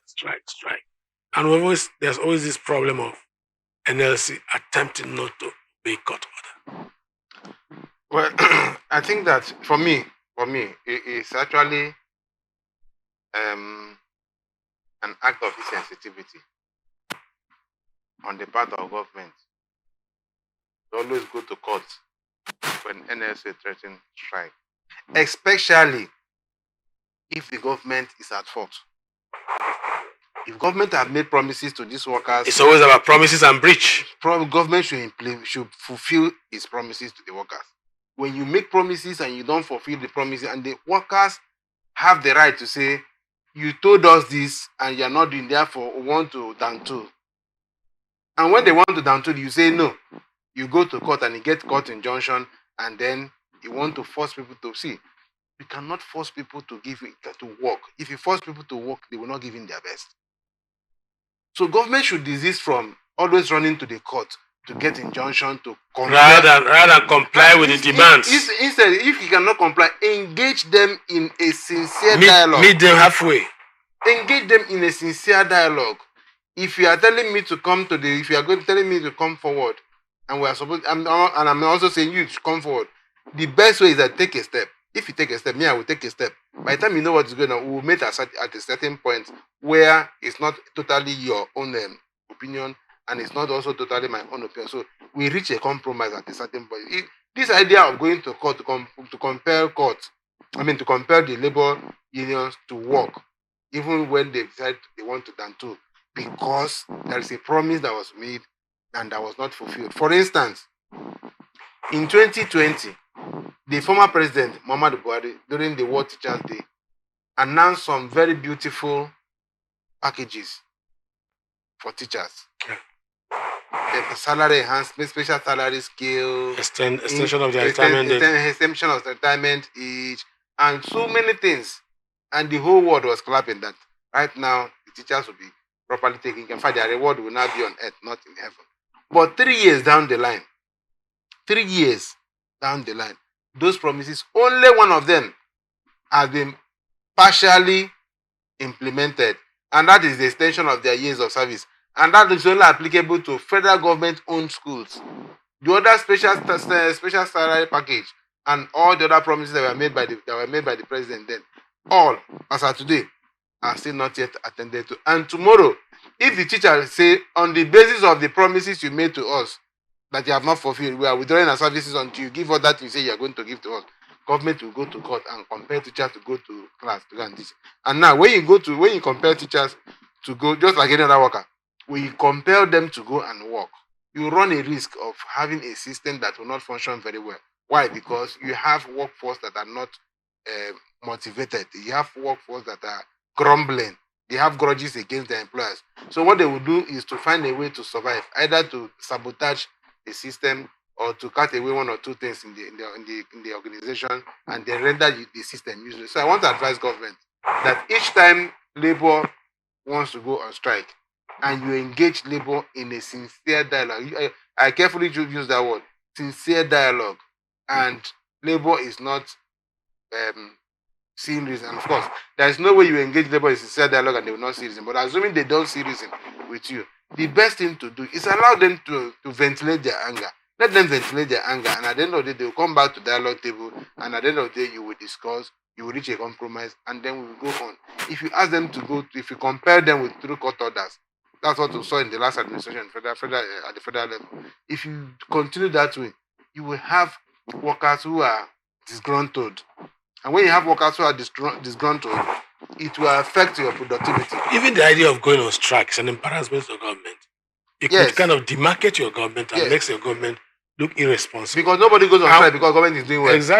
strike. And there's always this problem of NLC attempting not to boycott order. Well, I think that for me, it's actually an act of insensitivity on the part of government to always go to court when NLC threatens strike, especially if the government is at fault. If government have made promises to these workers, it's always about promises and breach. Government should fulfill its promises to the workers. When you make promises and you don't fulfill the promises, and the workers have the right to say, you told us this and you're not doing, therefore we want to down tool. And when they want to down tool, you say no. You go to court and you get court injunction, and then you want to force people to see. You cannot force people to work. If you force people to work, they will not give in their best. So government should desist from always running to the court to get injunction to rather than comply with the demands. Instead, if you cannot comply, engage them in a sincere dialogue. Meet them halfway. Engage them in a sincere dialogue. If you are telling me to come if you are telling me to come forward, and I'm also saying you to come forward, the best way is that take a step. If you take a step, I will take a step. By the time you know what is going on, we will meet at a certain point where it's not totally your own opinion, and it's not also totally my own opinion. So we reach a compromise at a certain point. This idea of going to court to compel the labor unions to work, even when they decide they want to down tool, because there is a promise that was made and that was not fulfilled. For instance, in 2020, the former president, Muhammadu Buhari, during the World Teachers Day, announced some very beautiful packages for teachers. The salary enhancement, special salary scale, extension of the retirement extension of the retirement age, and so many things. And the whole world was clapping that right now the teachers will be properly taken care of. In fact, their reward will now be on earth, not in heaven. But 3 years down the line, those promises, only one of them has been partially implemented, and that is the extension of their years of service. And that is only applicable to federal government-owned schools. The other special salary package and all the other promises that were made by the president then, all as of today, are still not yet attended to. And tomorrow, if the teacher say, on the basis of the promises you made to us that you have not fulfilled, we are withdrawing our services until you give us that you say you are going to give to us, government will go to court and compel teachers to go to class to go and teach. And now, when you compel teachers to go, just like any other worker, when you compel them to go and work, you run a risk of having a system that will not function very well. Why? Because you have workforce that are not motivated. You have workforce that are grumbling. They have grudges against their employers. So what they will do is to find a way to survive, either to sabotage the system or to cut away one or two things in the organization, and then render the system useless. So I want to advise government that each time labor wants to go on strike, and you engage labor in a sincere dialogue, I carefully use that word, sincere dialogue, and labor is not seeing reason. And of course, there is no way you engage labor in sincere dialogue and they will not see reason. But assuming they don't see reason with you, the best thing to do is allow them to ventilate their anger. Let them ventilate their anger, and at the end of the day, they will come back to dialogue table, and at the end of the day, you will discuss, you will reach a compromise, and then we will go on. If you ask them to go, if you compare them with through court orders, that's what we saw in the last administration at the federal level. If you continue that way, you will have workers who are disgruntled. And when you have workers who are disgruntled, it will affect your productivity. Even the idea of going on strike is an embarrassment to government. You could kind of demarcate your government and makes your government look irresponsible. Because nobody goes on strike because government is doing well. Exactly.